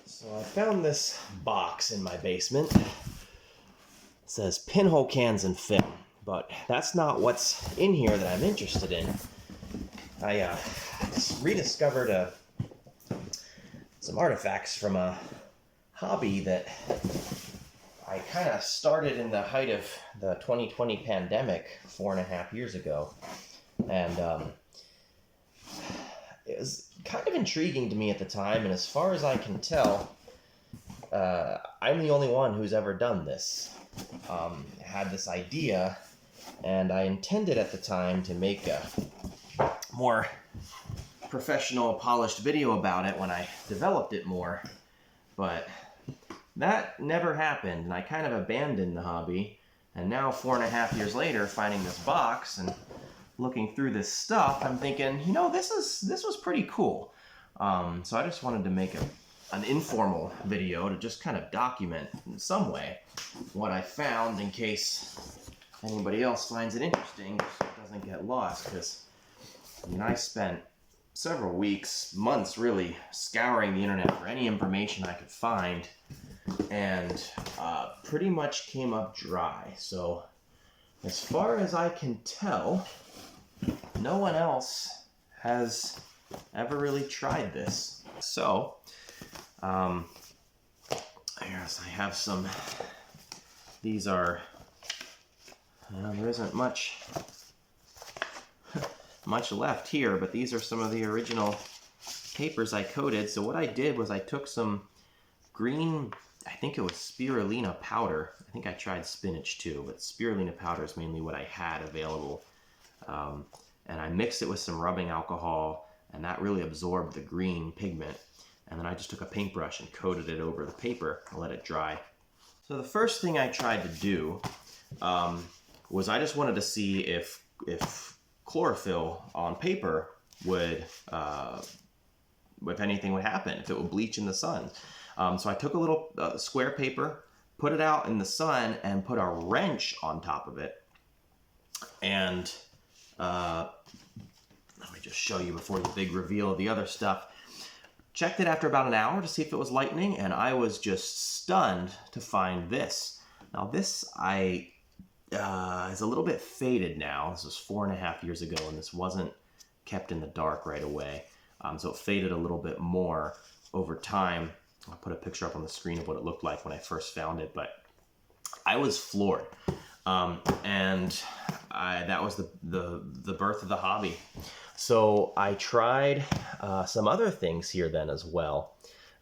So I found this box in my basement. It says pinhole cans and film, but that's not what's in here that I'm interested in. I rediscovered some artifacts from a hobby that I kind of started in the height of the 2020 pandemic 4.5 years ago. And it was kind of intriguing to me at the time, and as far as I can tell, I'm the only one who's ever done this. Had this idea, and I intended at the time to make a more professional, polished video about it when I developed it more, but that never happened, and I kind of abandoned the hobby. And now 4.5 years later, finding this box and looking through this stuff, I'm thinking, you know, this was pretty cool. So I just wanted to make an informal video to just kind of document in some way what I found, in case anybody else finds it interesting, so it doesn't get lost. Because I mean, I spent several weeks, months really, scouring the internet for any information I could find, and pretty much came up dry. So as far as I can tell, no one else has ever really tried this. So, yes, I have some. These are, there isn't much left here, but these are some of the original papers I coated. So what I did was I took some green, I think it was spirulina powder. I think I tried spinach too, but spirulina powder is mainly what I had available. And I mixed it with some rubbing alcohol, and that really absorbed the green pigment. And then I just took a paintbrush and coated it over the paper and let it dry. So the first thing I tried to do was I just wanted to see if chlorophyll on paper would, if anything would happen, if it would bleach in the sun. So I took a little square paper, put it out in the sun, and put a wrench on top of it. And let me just show you before the big reveal of the other stuff. Checked it after about an hour to see if it was lightning, and I was just stunned to find this. Now this is a little bit faded now. This was 4.5 years ago, and this wasn't kept in the dark right away. So it faded a little bit more over time. I'll put a picture up on the screen of what it looked like when I first found it, but I was floored. And that was the birth of the hobby. So I tried some other things here then as well.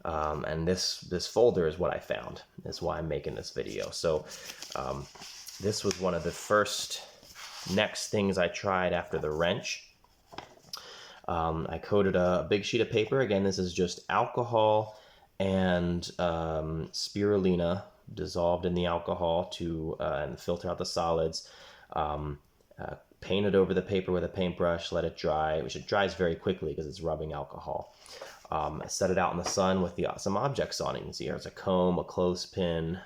And this folder is what I found. That's why I'm making this video. So this was one of the first next things I tried after the wrench. I coated a big sheet of paper. Again, this is just alcohol and spirulina dissolved in the alcohol to and filter out the solids. Painted over the paper with a paintbrush, let it dry, which it dries very quickly because it's rubbing alcohol. I set it out in the sun with some objects on it. You can see here's a comb, a clothespin,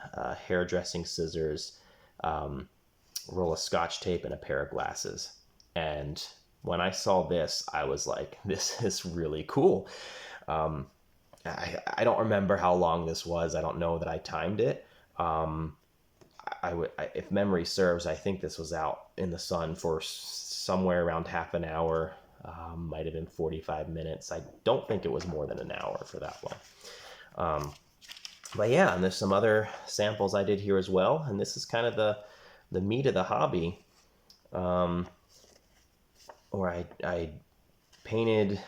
hairdressing scissors, roll of Scotch tape, and a pair of glasses. And when I saw this, I was like, this is really cool. I don't remember how long this was. I don't know that I timed it. If memory serves, I think this was out in the sun for somewhere around half an hour, might have been 45 minutes. I don't think it was more than an hour for that one. But yeah, and there's some other samples I did here as well, and this is kind of the meat of the hobby, where I painted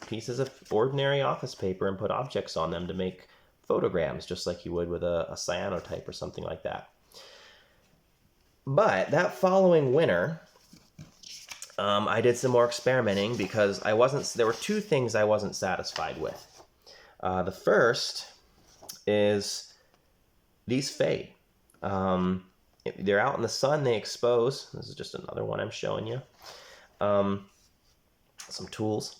pieces of ordinary office paper and put objects on them to make photograms, just like you would with a cyanotype or something like that. But that following winter, I did some more experimenting because there were two things I wasn't satisfied with. The first is these fade. They're out in the sun, they expose. This is just another one I'm showing you. Some tools.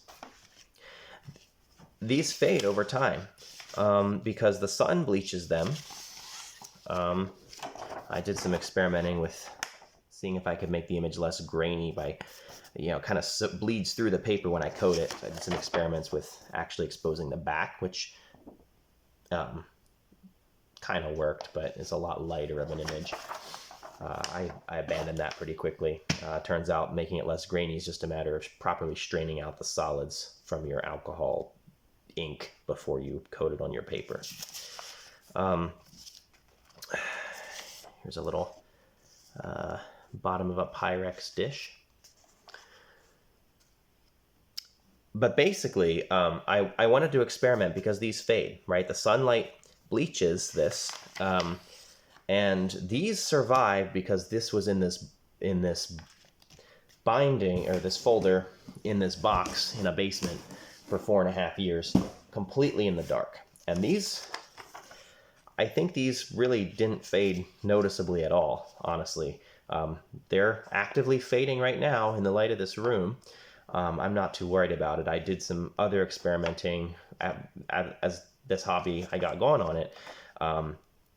These fade over time because the sun bleaches them. I did some experimenting with seeing if I could make the image less grainy by, kind of bleeds through the paper when I coat it. So I did some experiments with actually exposing the back, which kind of worked, but it's a lot lighter of an image. I abandoned that pretty quickly. Turns out making it less grainy is just a matter of properly straining out the solids from your alcohol ink before you coat it on your paper. Here's a little bottom of a Pyrex dish. But basically, I wanted to experiment because these fade, right? The sunlight bleaches this, and these survive because this was in this binding, or this folder in this box in a basement for 4.5 years, completely in the dark. And these, I think these really didn't fade noticeably at all, honestly. They're actively fading right now in the light of this room. I'm not too worried about it. I did some other experimenting as this hobby I got going on it.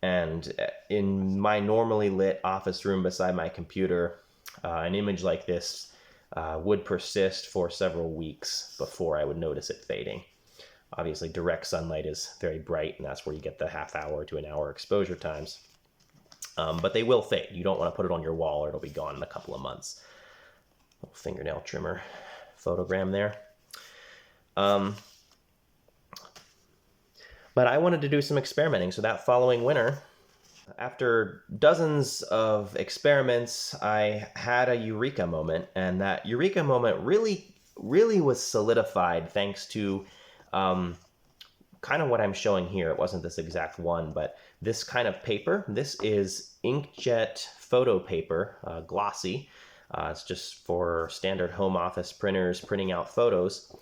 And in my normally lit office room beside my computer, an image like this would persist for several weeks before I would notice it fading. Obviously, direct sunlight is very bright, and that's where you get the half-hour to an hour exposure times. But they will fade. You don't want to put it on your wall or it'll be gone in a couple of months. Little fingernail trimmer photogram there. But I wanted to do some experimenting. So that following winter, after dozens of experiments, I had a eureka moment. And that eureka moment really was solidified thanks to kind of what I'm showing here. It wasn't this exact one, but this kind of paper. This is inkjet photo paper, glossy. It's just for standard home office printers printing out photos.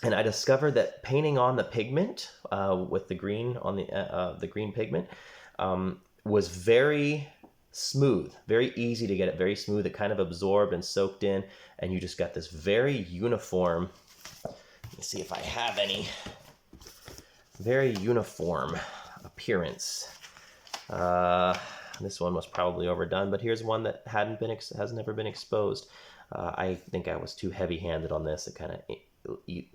And I discovered that painting on the pigment with the green on the green pigment was very smooth, very easy to get it very smooth. It kind of absorbed and soaked in, and you just got this very uniform. Let me see if I have any. Very uniform appearance. This one was probably overdone, but here's one that has never been exposed. I think I was too heavy-handed on this. It kind of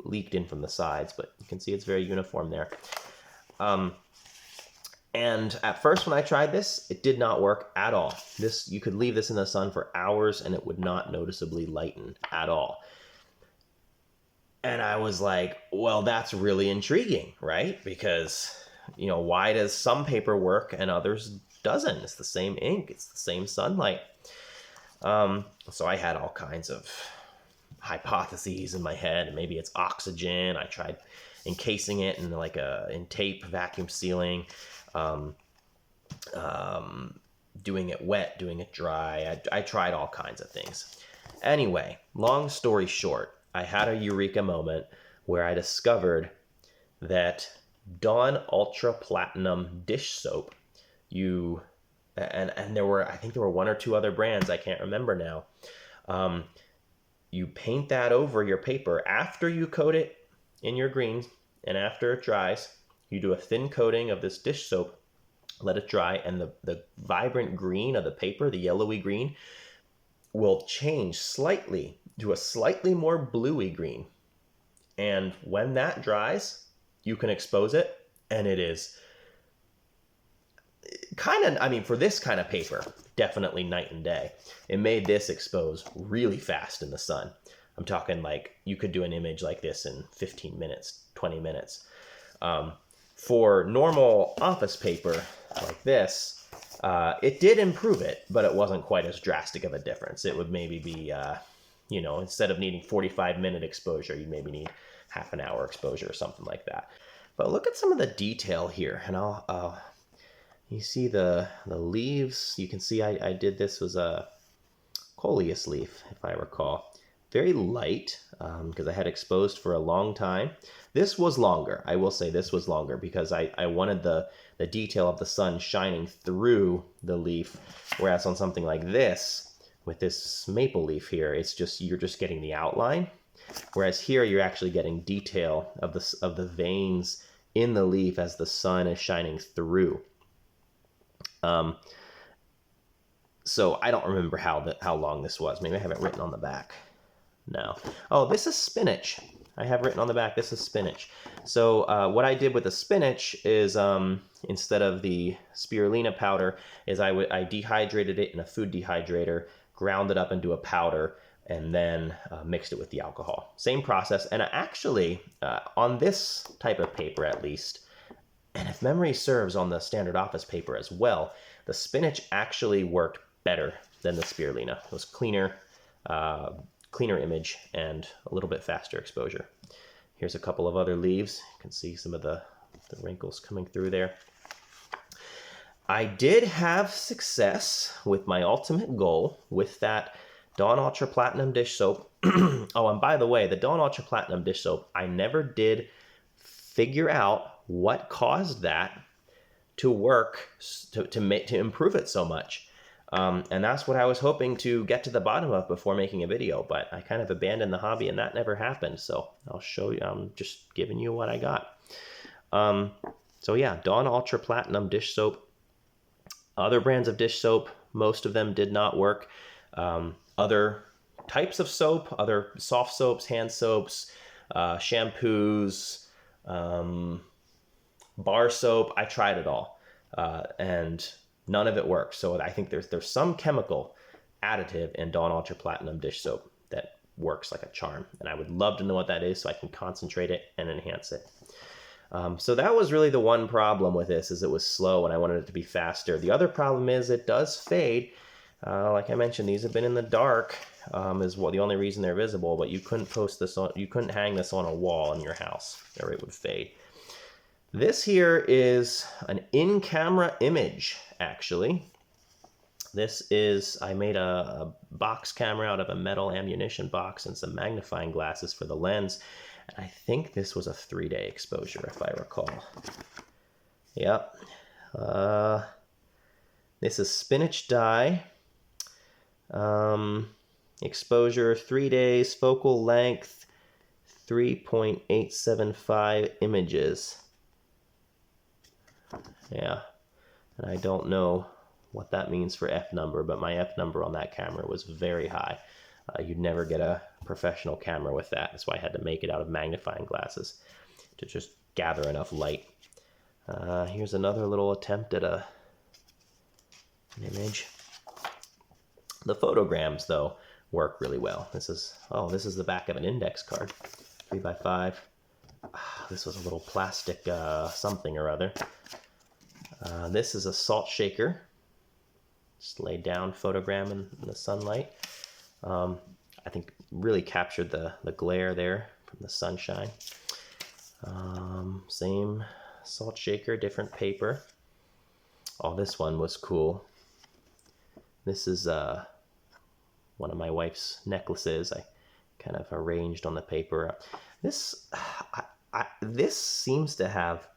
leaked in from the sides, but you can see it's very uniform there. And at first when I tried this, it did not work at all. You could leave this in the sun for hours and it would not noticeably lighten at all. And I was like, well, that's really intriguing, right? Because, why does some paper work and others doesn't? It's the same ink, it's the same sunlight. So I had all kinds of hypotheses in my head. Maybe it's oxygen. I tried encasing it in tape, vacuum sealing, doing it wet, doing it dry. I tried all kinds of things. Anyway, long story short, I had a eureka moment where I discovered that Dawn Ultra Platinum dish soap, and I think there were one or two other brands, I can't remember now. You paint that over your paper after you coat it in your green, and after it dries, you do a thin coating of this dish soap, let it dry, and the vibrant green of the paper, the yellowy green, will change slightly to a slightly more bluey green. And when that dries, you can expose it, and it is for this kind of paper, definitely night and day. It made this expose really fast in the sun. I'm talking like you could do an image like this in 15 minutes, 20 minutes. For normal office paper like this, it did improve it, but it wasn't quite as drastic of a difference. It would maybe be, instead of needing 45-minute exposure, you maybe need half an hour exposure or something like that. But look at some of the detail here, and you see the leaves. You can see I did this was a coleus leaf, if I recall. Very light, because I had exposed for a long time. This was longer. I will say this was longer because I wanted the detail of the sun shining through the leaf, whereas on something like this, with this maple leaf here, you're just getting the outline. Whereas here you're actually getting detail of the veins in the leaf as the sun is shining through. So I don't remember how long this was. Maybe I have it written on the back. No. Oh, this is spinach. I have written on the back, this is spinach. So what I did with the spinach is, instead of the spirulina powder, is I dehydrated it in a food dehydrator, ground it up into a powder, and then mixed it with the alcohol. Same process, and actually, on this type of paper at least, and if memory serves on the standard office paper as well, the spinach actually worked better than the spirulina. It was cleaner image and a little bit faster exposure. Here's a couple of other leaves. You can see some of the wrinkles coming through there. I did have success with my ultimate goal with that Dawn Ultra Platinum dish soap. Oh, and by the way, the Dawn Ultra Platinum dish soap, I never did figure out what caused that to work, to improve it so much. And that's what I was hoping to get to the bottom of before making a video, but I kind of abandoned the hobby and that never happened. So I'll show you, I'm just giving you what I got. So yeah, Dawn Ultra Platinum dish soap. Other brands of dish soap, most of them did not work. Other types of soap, other soft soaps, hand soaps, shampoos, bar soap, I tried it all. And none of it works. So I think there's some chemical additive in Dawn Ultra Platinum dish soap that works like a charm. And I would love to know what that is so I can concentrate it and enhance it. So that was really the one problem with this, is it was slow and I wanted it to be faster. The other problem is it does fade. Like I mentioned, these have been in the dark, is the only reason they're visible, but you couldn't you couldn't hang this on a wall in your house or it would fade. This here is an in-camera image, actually. This is, I made a box camera out of a metal ammunition box and some magnifying glasses for the lens. And I think this was a 3-day exposure, if I recall. Yep. This is spinach dye. Exposure 3 days, focal length 3.875 images. Yeah, and I don't know what that means for F number, but my F number on that camera was very high. You'd never get a professional camera with that. That's why I had to make it out of magnifying glasses to just gather enough light. Here's another little attempt at an image. The photograms, though, work really well. This is the back of an index card, 3x5. This was a little plastic something or other. This is a salt shaker, just laid down, photogram in the sunlight. I think really captured the glare there from the sunshine. Same salt shaker, different paper. Oh, this one was cool. This is one of my wife's necklaces. I kind of arranged on the paper. This seems to have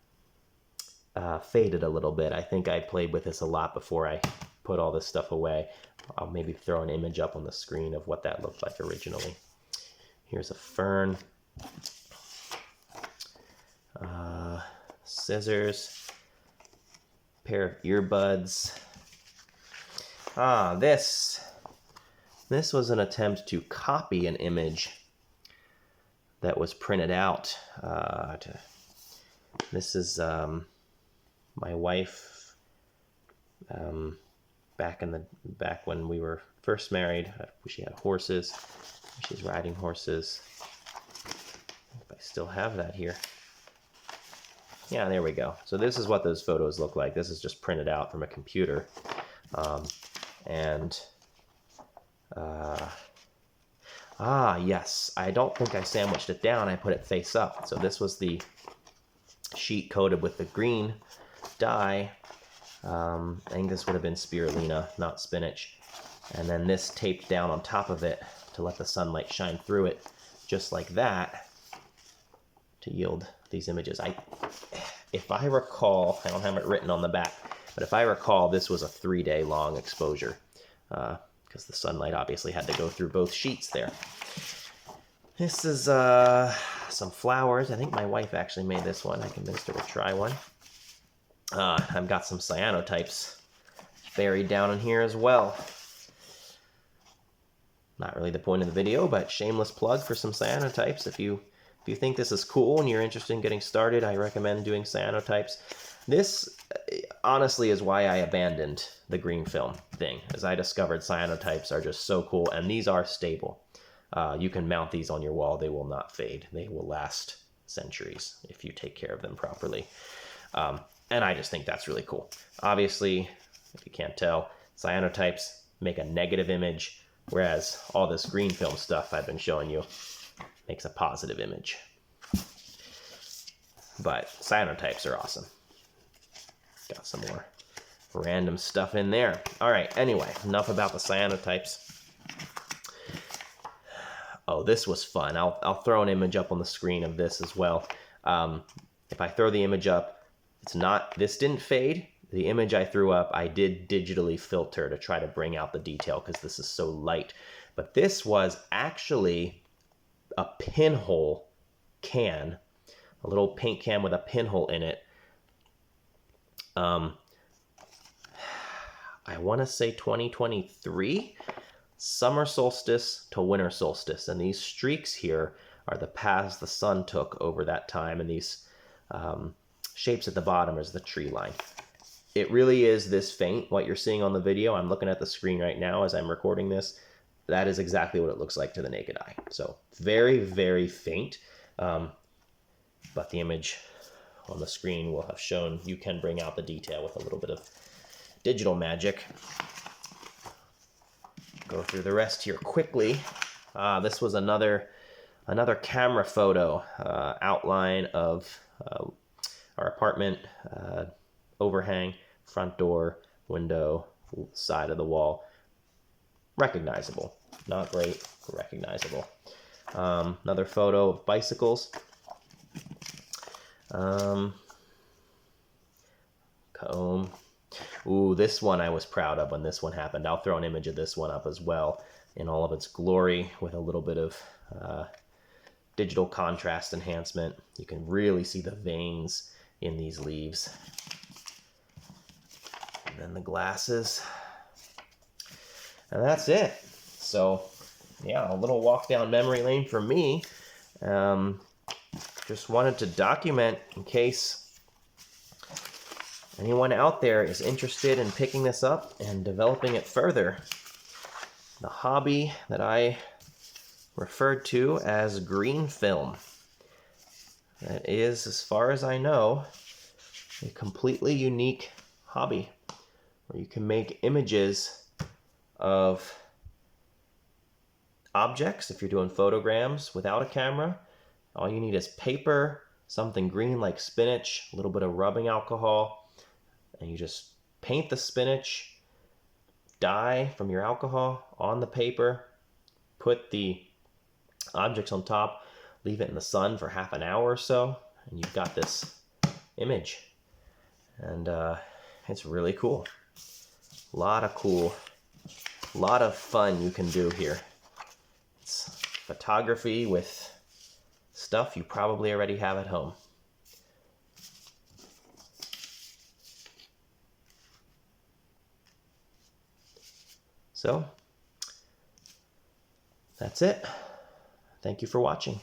faded a little bit. I think I played with this a lot before I put all this stuff away. I'll maybe throw an image up on the screen of what that looked like originally. Here's a fern. Scissors. Pair of earbuds. This was an attempt to copy an image that was printed out. This is my wife back when we were first married. She had horses. She's riding horses. If I still have that here. Yeah, there we go. So this is what those photos look like. This is just printed out from a computer. Yes, I don't think I sandwiched it down. I put it face up. So this was the sheet coated with the green dye. I think this would have been spirulina, not spinach. And then this taped down on top of it to let the sunlight shine through it, just like that, to yield these images. If I recall, I don't have it written on the back, but if I recall, this was a 3-day long exposure, because the sunlight obviously had to go through both sheets there. This is some flowers. I think my wife actually made this one. I convinced her to try one. I've got some cyanotypes buried down in here as well. Not really the point of the video, but shameless plug for some cyanotypes. If you you think this is cool and you're interested in getting started, I recommend doing cyanotypes. This honestly is why I abandoned the green film thing, as I discovered cyanotypes are just so cool, and these are stable. You can mount these on your wall. They will not fade. They will last centuries if you take care of them properly. And I just think that's really cool. Obviously, if you can't tell, cyanotypes make a negative image, whereas all this green film stuff I've been showing you makes a positive image. But cyanotypes are awesome. Got some more random stuff in there. All right, anyway, enough about the cyanotypes. Oh, this was fun. I'll throw an image up on the screen of this as well. If I throw the image up, this didn't fade. The image I threw up, I did digitally filter to try to bring out the detail because this is so light. But this was actually a pinhole can, a little paint can with a pinhole in it. I want to say 2023, summer solstice to winter solstice. And these streaks here are the paths the sun took over that time. And these shapes at the bottom is the tree line. It really is this faint, what you're seeing on the video. I'm looking at the screen right now as I'm recording this. That is exactly what it looks like to the naked eye. So very, very faint. But the image on the screen will have shown you can bring out the detail with a little bit of digital magic. Go through the rest here quickly. This was another camera photo, outline of our apartment, overhang, front door, window, side of the wall. Recognizable. Not great, but recognizable. Another photo of bicycles. Comb. Ooh, this one I was proud of when this one happened. I'll throw an image of this one up as well in all of its glory with a little bit of digital contrast enhancement. You can really see the veins in these leaves. And then the glasses. And that's it. So, yeah, a little walk down memory lane for me. Just wanted to document in case anyone out there is interested in picking this up and developing it further. The hobby that I referred to as green film. That is, as far as I know, a completely unique hobby where you can make images of objects if you're doing photograms without a camera. All you need is paper, something green like spinach, a little bit of rubbing alcohol, and you just paint the spinach, dye from your alcohol on the paper, put the objects on top, leave it in the sun for half an hour or so, and you've got this image. And it's really cool. A lot of fun you can do here. It's photography with stuff you probably already have at home. So, that's it. Thank you for watching.